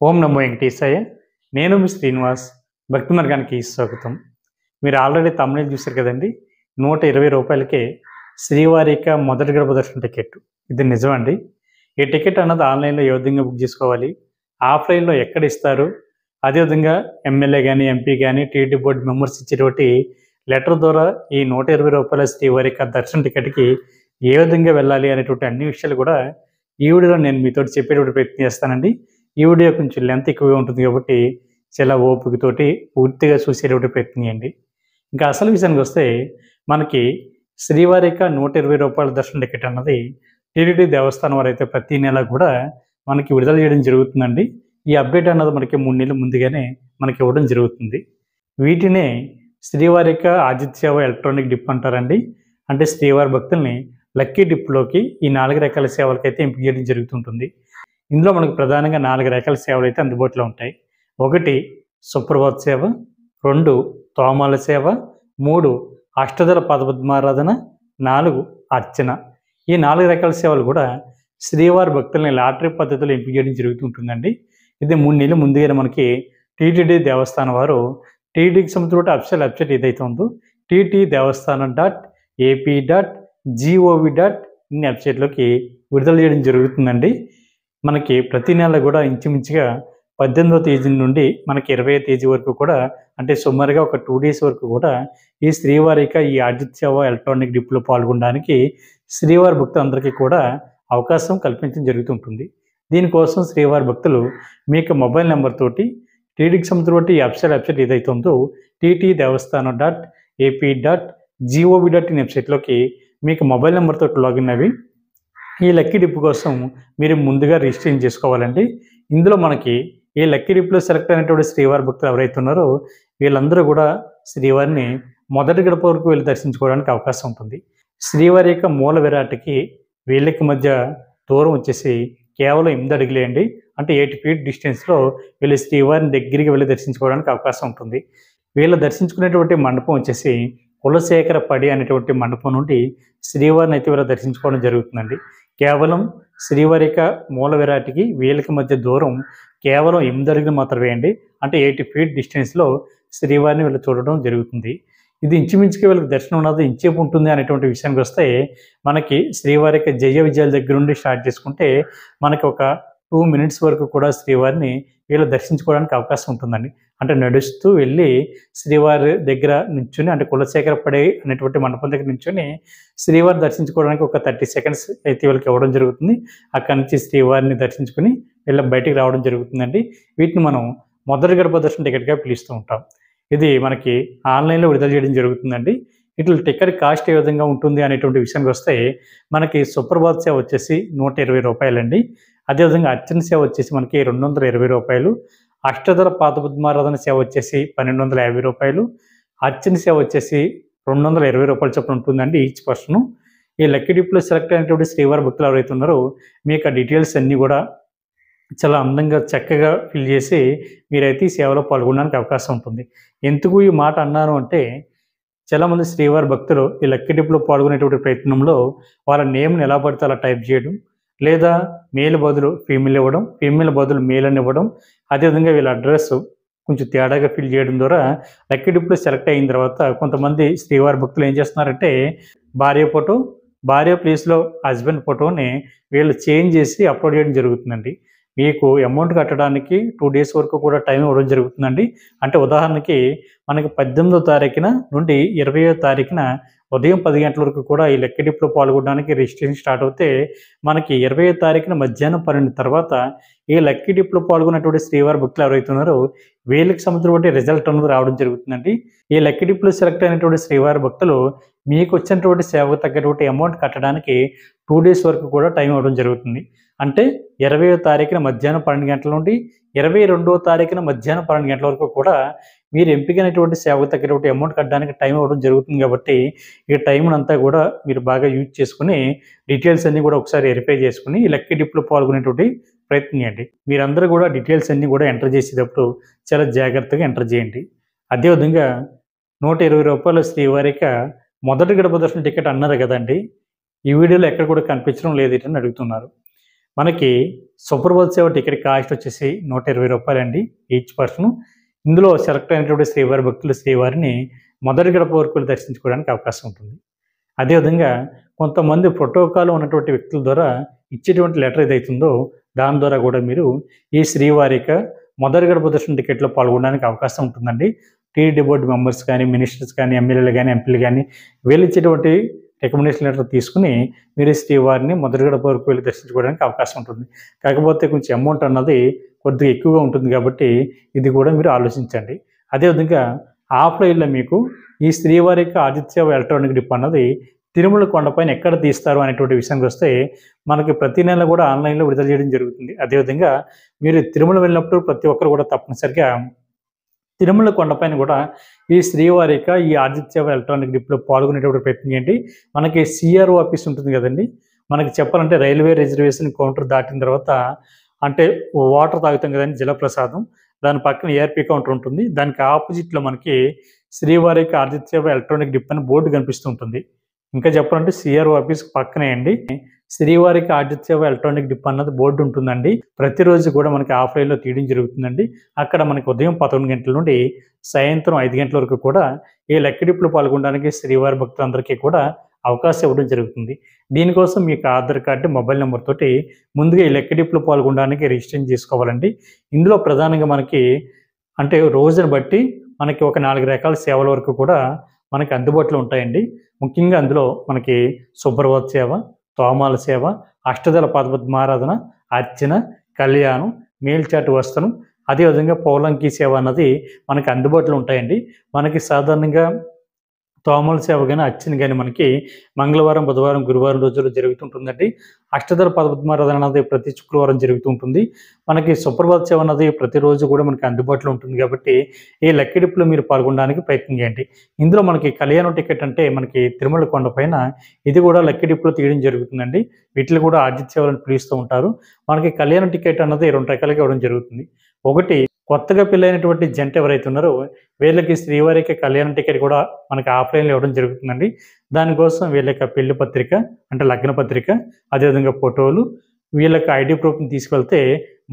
ఓం నమో వెంకటేశాయ. నేను మీ శ్రీనివాస్. భక్తి మార్గానికి స్వాగతం. మీరు ఆల్రెడీ తమిళ చూశారు కదండి. రూ. 120కే శ్రీవారి యొక్క మొదటి గడప దర్శనం టికెట్. ఇది నిజమండి. ఈ టికెట్ అన్నది ఆన్లైన్లో ఏ విధంగా బుక్ చేసుకోవాలి, ఆఫ్లైన్లో ఎక్కడ ఇస్తారు, అదేవిధంగా ఎమ్మెల్యే కానీ ఎంపీ కానీ టీటీ బోర్డు మెంబర్స్ ఇచ్చేటువంటి లెటర్ ద్వారా ఈ రూ. 120 శ్రీవారి యొక్క దర్శన టికెట్కి ఏ విధంగా వెళ్ళాలి అనేటువంటి అన్ని విషయాలు కూడా ఈ వీడియోలో నేను మీతో చెప్పేటువంటి ప్రయత్నం చేస్తానండి. ఈ వీడియో కొంచెం లెంత్ ఎక్కువగా ఉంటుంది కాబట్టి చాలా ఓపికతోటి పూర్తిగా చూసేటువంటి ప్రయత్నం చేయండి. ఇంకా అసలు విషయానికి వస్తే మనకి శ్రీవారి యొక్క రూ. 120 దర్శన టికెట్ అన్నది టీటీడీ దేవస్థానం వారు అయితే ప్రతి నెల కూడా మనకి విడుదల చేయడం జరుగుతుందండి. ఈ అప్డేట్ అన్నది మనకి 3 నెలల ముందుగానే మనకి ఇవ్వడం జరుగుతుంది. వీటినే శ్రీవారి యొక్క ఆదిత్య ఎలక్ట్రానిక్ డిప్ అంటారండి. అంటే శ్రీవారి భక్తుల్ని లక్కీ డిప్లోకి ఈ 4 రకాల సేవలకైతే ఎంపిక చేయడం జరుగుతుంటుంది. ఇందులో మనకు ప్రధానంగా 4 రకాల సేవలు అయితే అందుబాటులో ఉంటాయి. 1 సుప్రభాత సేవ, 2 తోమాల సేవ, 3 అష్టదళ పదపద్మారాధన, 4 అర్చన. ఈ 4 రకాల సేవలు కూడా శ్రీవారి భక్తుల్ని లాటరీ పద్ధతిలో ఎంపిక చేయడం జరుగుతుంటుందండి. ఇది 3 నెలల ముందుగానే మనకి టీటీడీ దేవస్థానం వారు టీటీడీకి సంబంధించిన అఫీషియల్ వెబ్సైట్ ఏదైతే ఉందో ttdevaస్థానం.ap.gov.in వెబ్సైట్లోకి విడుదల చేయడం జరుగుతుందండి. మనకి ప్రతి నెల కూడా ఇంచుమించుగా 18వ తేదీ నుండి మనకి 20వ తేదీ వరకు కూడా, అంటే సుమారుగా ఒక 2 డేస్ వరకు కూడా ఈ శ్రీవారి యొక్క ఈ ఆదిత్య ఎలక్ట్రానిక్ డిప్లో పాల్గొనడానికి శ్రీవారి భక్తులందరికీ కూడా అవకాశం కల్పించడం జరుగుతుంటుంది. దీనికోసం శ్రీవారి భక్తులు మీ యొక్క మొబైల్ నెంబర్ తోటి టీటీడీకి సంబంధించిన ఈ అఫీషియల్ వెబ్సైట్ ఏదైతే ఉందో ttdevaస్థానం.ap.gov.in వెబ్సైట్లోకి మీకు మొబైల్ నెంబర్ తోటి లాగిన్ అవి ఈ లక్కీ డిప్ కోసం మీరు ముందుగా రిజిస్ట్రేషన్ చేసుకోవాలండి. ఇందులో మనకి ఈ లక్కీ డిప్లో సెలెక్ట్ అయినటువంటి శ్రీవారి భక్తులు ఎవరైతే ఉన్నారో వీళ్ళందరూ కూడా శ్రీవారిని మొదటి గడప వరకు వెళ్ళి దర్శించుకోవడానికి అవకాశం ఉంటుంది. శ్రీవారి యొక్క మూల విరాట్కి వీళ్ళకి మధ్య దూరం వచ్చేసి కేవలం 8 అడుగులే అండి. అంటే 8 ఫీట్ డిస్టెన్స్లో వీళ్ళు శ్రీవారిని దగ్గరికి వెళ్ళి దర్శించుకోవడానికి అవకాశం ఉంటుంది. వీళ్ళు దర్శించుకునేటువంటి మండపం వచ్చేసి కులశేఖర పడి అనేటువంటి మండపం నుండి శ్రీవారిని అయితే వీళ్ళు దర్శించుకోవడం జరుగుతుందండి. కేవలం శ్రీవారి యొక్క మూల విరాటికి వీళ్ళకి మధ్య దూరం కేవలం 8 అడుగులు మాత్రమే అండి. అంటే 8 ఫీట్ డిస్టెన్స్లో శ్రీవారిని వీళ్ళు చూడడం జరుగుతుంది. ఇది ఇంచుమించుగా వీళ్ళకి దర్శనం ఉన్నది ఇంచేపు ఉంటుంది అనేటువంటి విషయానికి వస్తే మనకి శ్రీవారి యొక్క జయ విజయాల దగ్గర నుండి స్టార్ట్ చేసుకుంటే మనకి ఒక 2 మినిట్స్ వరకు కూడా శ్రీవారిని వీళ్ళు దర్శించుకోవడానికి అవకాశం ఉంటుందండి. అంటే నడుస్తూ వెళ్ళి శ్రీవారి దగ్గర నుంచుని, అంటే కులశేఖర పడే అనేటువంటి మండపం దగ్గర నుంచుని శ్రీవారిని దర్శించుకోవడానికి ఒక 30 సెకండ్స్ అయితే వీళ్ళకి ఇవ్వడం జరుగుతుంది. అక్కడి నుంచి శ్రీవారిని దర్శించుకుని వీళ్ళ బయటికి రావడం జరుగుతుందండి. వీటిని మనం మొదటి గడప దర్శన టికెట్గా పిలుస్తూ ఉంటాం. ఇది మనకి ఆన్లైన్లో విడుదల చేయడం జరుగుతుందండి. ఇట్లా టికెట్ కాస్ట్ ఏ విధంగా ఉంటుంది అనేటువంటి విషయానికి వస్తే మనకి సుప్రభాత సేవ వచ్చేసి రూ. 120 అండి. అదేవిధంగా అర్చన సేవ వచ్చేసి మనకి రూ. 220, అష్టదళ పాదపద్మారాధన సేవ వచ్చేసి రూ. 1250, అర్చన సేవ వచ్చేసి రూ. 220 చొప్పున ఉంటుందండి ఈచ్ పర్సన్. ఈ లక్కీ డిప్లో సెలెక్ట్ అయినటువంటి శ్రీవారి భక్తులు ఎవరైతే ఉన్నారో మీకు ఆ డీటెయిల్స్ అన్నీ కూడా చాలా అందంగా చక్కగా ఫిల్ చేసి మీరైతే ఈ సేవలో పాల్గొనడానికి అవకాశం ఉంటుంది. ఎందుకు ఈ మాట అన్నాను అంటే చాలామంది శ్రీవారి భక్తులు ఈ లక్కీ డిప్లో పాల్గొనేటువంటి ప్రయత్నంలో వాళ్ళ నేమ్ని ఎలా పడితే అలా టైప్ చేయడం, లేదా మేల్ బదులు ఫీమేల్ ఇవ్వడం, ఫీమేల్ బదులు మేల్ అని ఇవ్వడం, అదేవిధంగా వీళ్ళ అడ్రస్ కొంచెం తేడాగా ఫిల్ చేయడం ద్వారా లక్కీ డిప్లో సెలెక్ట్ అయిన తర్వాత కొంతమంది శ్రీవారి భక్తులు ఏం చేస్తున్నారంటే భార్య ప్లేస్లో హస్బెండ్ ఫోటోని వీళ్ళు చేంజ్ చేసి అప్లోడ్ చేయడం జరుగుతుందండి. మీకు అమౌంట్ కట్టడానికి 2 డేస్ వరకు కూడా టైం ఇవ్వడం జరుగుతుందండి. అంటే ఉదాహరణకి మనకి 18వ తారీఖున నుండి 20వ తారీఖున ఉదయం 10 గంటల వరకు కూడా ఈ లక్కీ డిప్లో పాల్గొనడానికి రిజిస్ట్రేషన్ స్టార్ట్ అవుతే మనకి 20వ తారీఖున మధ్యాహ్నం 12 తర్వాత ఈ లక్కీ డిప్లో పాల్గొన్నటువంటి శ్రీవారి భక్తులు ఎవరైతే ఉన్నారో వీళ్ళకి సంబంధించిన రిజల్ట్ అనేది రావడం జరుగుతుందండి. ఈ లక్కీ డిప్లో సెలెక్ట్ అయినటువంటి శ్రీవారి భక్తులు మీకు వచ్చినటువంటి సేవకు తగ్గటువంటి అమౌంట్ కట్టడానికి 2 డేస్ వరకు కూడా టైం ఇవ్వడం జరుగుతుంది. అంటే 20వ తారీఖున మధ్యాహ్నం 12 గంటల నుండి 22వ తారీఖున మధ్యాహ్నం 12 గంటల వరకు కూడా మీరు ఎంపికైనటువంటి సేవకు తగ్గటువంటి అమౌంట్ కట్టడానికి టైం ఇవ్వడం జరుగుతుంది. కాబట్టి ఈ టైంని అంతా కూడా మీరు బాగా యూజ్ చేసుకుని డీటెయిల్స్ అన్నీ కూడా ఒకసారి వెరిఫై చేసుకుని ఈ లక్కీ డిప్లో పాల్గొనేటువంటి ప్రయత్నం చేయండి. మీరందరూ కూడా డీటెయిల్స్ అన్నీ కూడా ఎంటర్ చేసేటప్పుడు చాలా జాగ్రత్తగా ఎంటర్ చేయండి. అదేవిధంగా రూ. 120 శ్రీవారి యొక్క మొదటి గడప దర్శన టికెట్ అన్నారు కదండి. ఈ వీడియోలో ఎక్కడ కూడా కనిపించడం లేదు అని అడుగుతున్నారు. మనకి సుప్రభాత సేవ టికెట్ కాస్ట్ వచ్చేసి రూ. 120 అండి ఈచ్ పర్సన్. ఇందులో సెలెక్ట్ అయినటువంటి శ్రీవారి భక్తులు శ్రీవారిని మొదటి గడప వరకు వెళ్ళి దర్శించుకోవడానికి అవకాశం ఉంటుంది. అదేవిధంగా కొంతమంది ప్రోటోకాల్ ఉన్నటువంటి వ్యక్తుల ద్వారా ఇచ్చేటువంటి లెటర్ ఏదైతుందో దాని ద్వారా కూడా మీరు ఈ శ్రీవారి యొక్క మొదటి గడప దర్శనం టికెట్లో పాల్గొనడానికి అవకాశం ఉంటుందండి. టీడీ బోర్డు మెంబర్స్ కానీ, మినిస్టర్స్ కానీ, ఎమ్మెల్యేలు కానీ, ఎంపీలు కానీ వీళ్ళు ఇచ్చేటువంటి రికమెండేషన్ లెటర్ తీసుకుని మీరు శ్రీవారిని మొదటి గడప వరకు వెళ్ళి దర్శించుకోవడానికి అవకాశం ఉంటుంది. కాకపోతే కొంచెం అమౌంట్ అన్నది కొద్దిగా ఎక్కువగా ఉంటుంది కాబట్టి ఇది కూడా మీరు ఆలోచించండి. అదేవిధంగా ఆఫ్లైన్లో మీకు ఈ శ్రీవారి యొక్క ఆదిత్య ఎలక్ట్రానిక్ డిప్ అన్నది తిరుమల కొండపైన ఎక్కడ తీస్తారు అనేటువంటి విషయానికి వస్తే మనకి ప్రతి నెల కూడా ఆన్లైన్లో విడుదల చేయడం జరుగుతుంది. అదేవిధంగా మీరు తిరుమల వెళ్ళినప్పుడు ప్రతి ఒక్కరు కూడా తప్పనిసరిగా తిరుమల కొండపైన కూడా ఈ శ్రీవారి యొక్క ఈ ఆదిత్య ఎలక్ట్రానిక్ డిప్లో పాల్గొనేటువంటి ప్రయత్నం ఏంటి, మనకి సిఆర్ఓ ఆఫీస్ ఉంటుంది కదండి. మనకి చెప్పాలంటే రైల్వే రిజర్వేషన్ కౌంటర్ దాటిన తర్వాత అంటే వాటర్ తాగుతాం కదండి, జలప్రసాదం, దాని పక్కన ఏఆర్పీ కౌంటర్ ఉంటుంది. దానికి ఆపోజిట్లో మనకి శ్రీవారి యొక్క ఆదిత్య ఎలక్ట్రానిక్ డిప్ అని బోర్డు కనిపిస్తూ ఉంటుంది. ఇంకా చెప్పాలంటే సిఆర్ఓ ఆఫీస్ పక్కనే అండి శ్రీవారికి ఆదిత్య ఎలక్ట్రానిక్ డిప్ అన్నది బోర్డు ఉంటుందండి. ప్రతిరోజు కూడా మనకి ఆఫ్లైన్లో తీయడం జరుగుతుందండి. అక్కడ మనకి ఉదయం 11 గంటల నుండి సాయంత్రం 5 గంటల వరకు కూడా ఈ లక్కీ డిప్లో పాల్గొనడానికి శ్రీవారి భక్తులందరికీ కూడా అవకాశం ఇవ్వడం జరుగుతుంది. దీనికోసం మీకు ఆధార్ కార్డు, మొబైల్ నెంబర్ తోటి ముందుగా ఈ లక్కీ డిప్లో పాల్గొనడానికి రిజిస్ట్రేషన్ చేసుకోవాలండి. ఇందులో ప్రధానంగా మనకి అంటే రోజును బట్టి మనకి ఒక 4 రకాల సేవల వరకు కూడా మనకి అందుబాటులో ఉంటాయండి. ముఖ్యంగా అందులో మనకి సుప్రభాత సేవ, తోమాల సేవ, అష్టదళ పద్మారాధన, అర్చన, కళ్యాణం, మేల్చాటు వస్త్రం, అదేవిధంగా పౌలంకి సేవ అన్నది మనకి అందుబాటులో ఉంటాయండి. మనకి సాధారణంగా తోమాల సేవ కానీ, అర్చన కానీ మనకి మంగళవారం, బుధవారం, గురువారం రోజుల్లో జరుగుతుంటుందండి. అష్టదళ పద్మారాధన అన్నది ప్రతి శుక్రవారం జరుగుతూ ఉంటుంది. మనకి సుప్రభాత సేవ అన్నది ప్రతిరోజు కూడా మనకి అందుబాటులో ఉంటుంది కాబట్టి ఈ లక్కీ డిప్లో మీరు పాల్గొనడానికి ప్రయత్నం చేయండి. ఇందులో మనకి కళ్యాణం టికెట్ అంటే మనకి తిరుమల కొండపైన ఇది కూడా లక్కీ డిప్లో తీయడం జరుగుతుందండి. వీటిని కూడా ఆదిత్య సేవలను పిలుస్తూ ఉంటారు. మనకి కళ్యాణం టికెట్ అన్నది 2 రకాలుగా ఇవ్వడం జరుగుతుంది. ఒకటి, కొత్తగా పెళ్ళైనటువంటి జంట ఎవరైతే ఉన్నారో వీళ్ళకి శ్రీవారికి కళ్యాణం టికెట్ కూడా మనకి ఆఫ్లైన్లో ఇవ్వడం జరుగుతుందండి. దానికోసం వీళ్ళ యొక్క పెళ్లి పత్రిక అంటే లగ్న పత్రిక, అదేవిధంగా ఫోటోలు, వీళ్ళకి ఐడి ప్రూఫ్ని తీసుకెళ్తే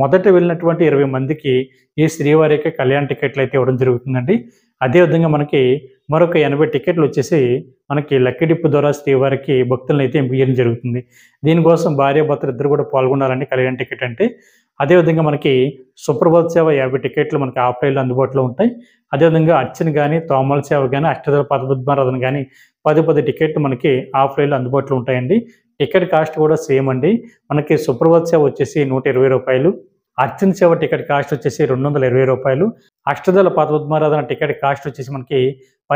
మొదట వెళ్ళినటువంటి 20 మందికి ఈ శ్రీవారి యొక్క కళ్యాణ టికెట్లు అయితే ఇవ్వడం జరుగుతుందండి. అదేవిధంగా మనకి మరొక 80 టికెట్లు వచ్చేసి మనకి లక్కీ డిప్ ద్వారా శ్రీవారికి భక్తులను అయితే ఎంపిక జరుగుతుంది. దీనికోసం భార్యాభర్తలు ఇద్దరు కూడా పాల్గొనాలండి కళ్యాణ టికెట్ అంటే. అదేవిధంగా మనకి సుప్రభాత సేవ 50 టికెట్లు మనకి ఆఫ్లైన్లో అందుబాటులో ఉంటాయి. అదేవిధంగా అర్చన కానీ, తోమాల సేవ కానీ, అష్టదళ పద్మారాధన కానీ 10 టికెట్లు మనకి ఆఫ్లైన్లో అందుబాటులో ఉంటాయండి. టికెట్ కాస్ట్ కూడా సేమ్ అండి. మనకి సుప్రభాత సేవ వచ్చేసి రూ. 120, అర్చన సేవ టికెట్ కాస్ట్ వచ్చేసి రూ. 220, అష్టదళ పద్మారాధన టికెట్ కాస్ట్ వచ్చేసి మనకి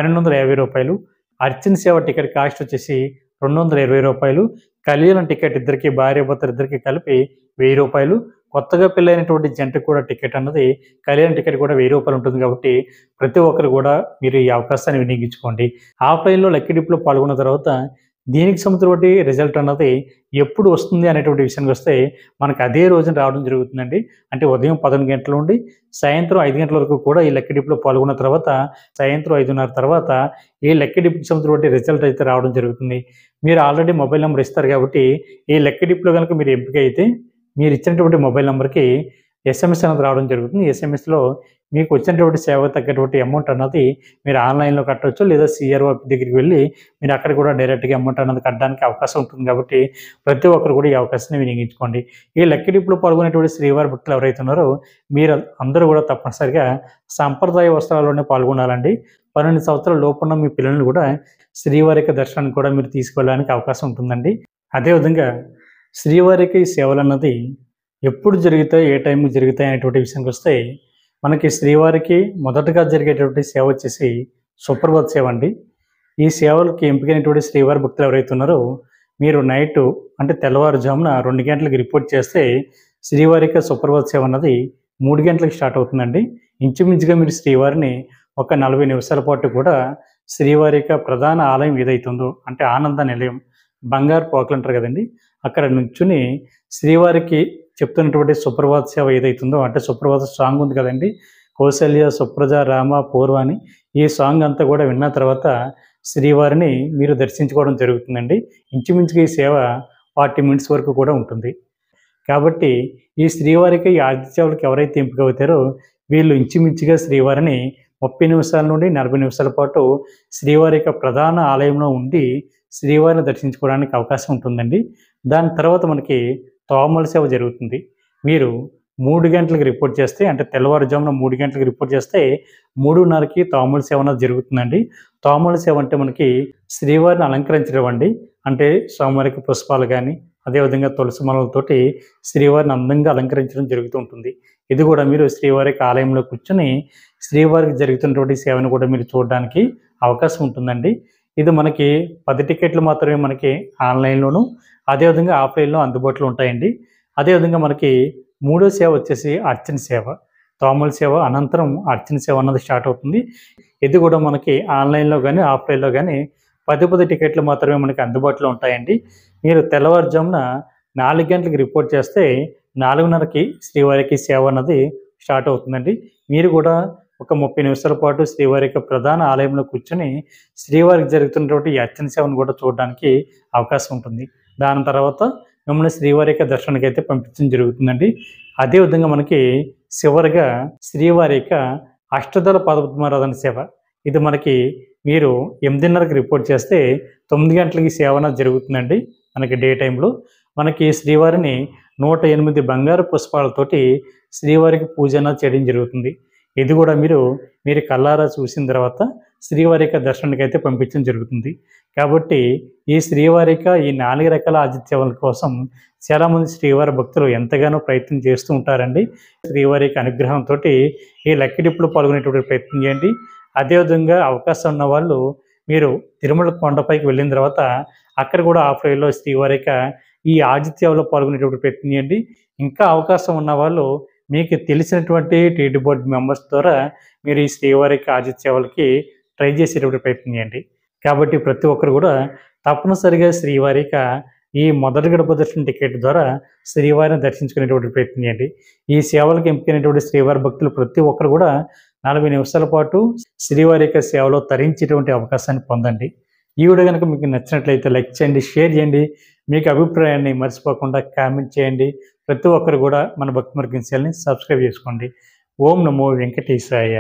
రూ. 1250, అర్చన సేవ టికెట్ కాస్ట్ వచ్చేసి రూ. 220, కళ్యాణం టికెట్ ఇద్దరికి భార్యాభర్తలు ఇద్దరికి కలిపి రూ. 1000, కొత్తగా పెళ్ళైనటువంటి జంటకు కూడా టికెట్ అన్నది కళ్యాణ టికెట్ కూడా రూ. 1000 ఉంటుంది కాబట్టి ప్రతి ఒక్కరు కూడా మీరు ఈ అవకాశాన్ని వినియోగించుకోండి. ఆఫ్లైన్లో లక్కీ డిప్లో పాల్గొన్న తర్వాత దీనికి సంబంధించినటువంటి రిజల్ట్ అన్నది ఎప్పుడు వస్తుంది అనేటువంటి విషయానికి వస్తే మనకు అదే రోజున రావడం జరుగుతుందండి. అంటే ఉదయం 11 గంటల నుండి సాయంత్రం 5 గంటల వరకు కూడా ఈ లక్కీ డిప్లో పాల్గొన్న తర్వాత సాయంత్రం 5:30 తర్వాత ఈ లక్కీ డిప్కి సంబంధించినటువంటి రిజల్ట్ అయితే రావడం జరుగుతుంది. మీరు ఆల్రెడీ మొబైల్ నెంబర్ ఇస్తారు కాబట్టి ఈ లక్కీ డిప్లో కనుక మీరు ఎంపిక అయితే మీరు ఇచ్చినటువంటి మొబైల్ నెంబర్కి ఎస్ఎంఎస్ అనేది రావడం జరుగుతుంది. ఎస్ఎంఎస్లో మీకు వచ్చినటువంటి సేవ తగ్గటువంటి అమౌంట్ అన్నది మీరు ఆన్లైన్లో కట్టవచ్చు, లేదా సిఆర్ఓ దగ్గరికి వెళ్ళి మీరు అక్కడ కూడా డైరెక్ట్గా అమౌంట్ అన్నది కట్టడానికి అవకాశం ఉంటుంది కాబట్టి ప్రతి ఒక్కరు కూడా ఈ అవకాశాన్ని వినియోగించుకోండి. ఈ లక్కీ డిప్లో పాల్గొనేటువంటి శ్రీవారి భక్తులు ఎవరైతే ఉన్నారో మీరు అందరూ కూడా తప్పనిసరిగా సంప్రదాయ వస్త్రాల్లోనే పాల్గొనాలండి. 12 సంవత్సరాల లోపున్న మీ పిల్లల్ని కూడా శ్రీవారికి దర్శనానికి కూడా మీరు తీసుకెళ్ళడానికి అవకాశం ఉంటుందండి. అదేవిధంగా శ్రీవారికి సేవలు అన్నది ఎప్పుడు జరుగుతాయి, ఏ టైంకి జరుగుతాయి అనేటువంటి విషయానికి వస్తే మనకి శ్రీవారికి మొదటగా జరిగేటువంటి సేవ వచ్చేసి సుప్రభాత సేవ అండి. ఈ సేవలకి ఎంపికైనటువంటి శ్రీవారి భక్తులు ఎవరైతే ఉన్నారో మీరు నైట్ అంటే తెల్లవారుజామున 2 గంటలకు రిపోర్ట్ చేస్తే శ్రీవారికి సుప్రభాత సేవ అన్నది 3 గంటలకు స్టార్ట్ అవుతుందండి. ఇంచుమించుగా మీరు శ్రీవారిని ఒక 40 నిమిషాల పాటు కూడా శ్రీవారి యొక్క ప్రధాన ఆలయం ఏదైతుందో అంటే ఆనంద నిలయం, బంగారు పోకలు అంటారు కదండి, అక్కడ నుంచుని శ్రీవారికి చెప్తున్నటువంటి సుప్రభాత సేవ ఏదైతుందో అంటే సుప్రభాత సాంగ్ ఉంది కదండి, కౌసల్య సుప్రజ రామ పూర్వ అని, ఈ సాంగ్ అంతా కూడా విన్న తర్వాత శ్రీవారిని మీరు దర్శించుకోవడం జరుగుతుందండి. ఇంచుమించుగా ఈ సేవ 40 మినిట్స్ వరకు కూడా ఉంటుంది. కాబట్టి ఈ శ్రీవారికి ఈ ఆతిథ్య సేవలకు ఎవరైతే ఎంపిక అవుతారో వీళ్ళు ఇంచుమించుగా శ్రీవారిని 30 నిమిషాల నుండి 40 నిమిషాల పాటు శ్రీవారి యొక్క ప్రధాన ఆలయంలో ఉండి శ్రీవారిని దర్శించుకోవడానికి అవకాశం ఉంటుందండి. దాని తర్వాత మనకి తోమాల సేవ జరుగుతుంది. మీరు 3 గంటలకు రిపోర్ట్ చేస్తే, అంటే తెల్లవారుజామున 3 గంటలకు రిపోర్ట్ చేస్తే 3:30కి తోమాల సేవ అనేది జరుగుతుందండి. తోమాల సేవ అంటే మనకి శ్రీవారిని అలంకరించడం అండి. అంటే స్వామివారికి పుష్పాలు కానీ, అదేవిధంగా తులసి మాలలతోటి శ్రీవారిని అందంగా అలంకరించడం జరుగుతూ ఉంటుంది. ఇది కూడా మీరు శ్రీవారికి ఆలయంలో కూర్చొని శ్రీవారికి జరుగుతున్నటువంటి సేవను కూడా మీరు చూడడానికి అవకాశం ఉంటుందండి. ఇది మనకి 10 టికెట్లు మాత్రమే మనకి ఆన్లైన్లోను, అదేవిధంగా ఆఫ్లైన్లో అందుబాటులో ఉంటాయండి. అదేవిధంగా మనకి మూడో సేవ వచ్చేసి అర్చన సేవ. తోమాల సేవ అనంతరం అర్చన సేవ అన్నది స్టార్ట్ అవుతుంది. ఇది కూడా మనకి ఆన్లైన్లో కానీ ఆఫ్లైన్లో కానీ 10 టికెట్లు మాత్రమే మనకి అందుబాటులో ఉంటాయండి. మీరు తెల్లవారుజామున 4 గంటలకు రిపోర్ట్ చేస్తే 4:30కి శ్రీవారికి సేవ అన్నది స్టార్ట్ అవుతుందండి. మీరు కూడా ఒక 30 నిమిషాల పాటు శ్రీవారి యొక్క ప్రధాన ఆలయంలో కూర్చొని శ్రీవారికి జరుగుతున్నటువంటి ఈ అర్చన సేవను కూడా చూడడానికి అవకాశం ఉంటుంది. దాని తర్వాత మిమ్మల్ని శ్రీవారి యొక్క దర్శనానికి అయితే పంపించడం జరుగుతుందండి. అదేవిధంగా మనకి చివరిగా శ్రీవారి యొక్క అష్టదళ పద్మారాధన సేవ. ఇది మనకి మీరు 8:30కి రిపోర్ట్ చేస్తే 9 గంటలకి సేవ అనేది జరుగుతుందండి. మనకి డే టైంలో మనకి శ్రీవారిని 108 బంగారు పుష్పాలతోటి శ్రీవారికి పూజ అనేది చేయడం జరుగుతుంది. ఇది కూడా మీరు కళ్ళారా చూసిన తర్వాత శ్రీవారి యొక్క దర్శనానికి అయితే పంపించడం జరుగుతుంది. కాబట్టి ఈ శ్రీవారి యొక్క ఈ 4 రకాల ఆతిథ్యాల కోసం చాలామంది శ్రీవారి భక్తులు ఎంతగానో ప్రయత్నం చేస్తూ ఉంటారండి. శ్రీవారి యొక్క అనుగ్రహంతో ఈ లక్కీ డిప్లో పాల్గొనేటువంటి ప్రయత్నం చేయండి. అదేవిధంగా అవకాశం ఉన్న వాళ్ళు మీరు తిరుమల కొండపైకి వెళ్ళిన తర్వాత అక్కడ కూడా ఆఫ్లైన్లో శ్రీవారి యొక్క ఈ ఆతిథ్యాల్లో పాల్గొనేటువంటి ప్రయత్నం చేయండి. ఇంకా అవకాశం ఉన్న వాళ్ళు మీకు తెలిసినటువంటి టీటీ బోర్డు మెంబర్స్ ద్వారా మీరు ఈ శ్రీవారి యొక్క ఆతిథ్యాలకి ట్రై చేసేటువంటి ప్రయత్నం చేయండి. కాబట్టి ప్రతి ఒక్కరు కూడా తప్పనిసరిగా శ్రీవారి యొక్క ఈ మొదటి గడప దర్శనం టికెట్ ద్వారా శ్రీవారిని దర్శించుకునేటువంటి ప్రయత్నం చేయండి. ఈ సేవలకు ఎంపికైనటువంటి శ్రీవారి భక్తులు ప్రతి ఒక్కరు కూడా 40 నిమిషాల పాటు శ్రీవారి యొక్క సేవలో తరించేటువంటి అవకాశాన్ని పొందండి. ఈ వీడియో కనుక మీకు నచ్చినట్లయితే లైక్ చేయండి, షేర్ చేయండి. మీకు అభిప్రాయాన్ని మర్చిపోకుండా కామెంట్ చేయండి. ప్రతి ఒక్కరు కూడా మన భక్తి మార్గం ఛానల్ని సబ్స్క్రైబ్ చేసుకోండి. ఓం నమో వెంకటేశాయ.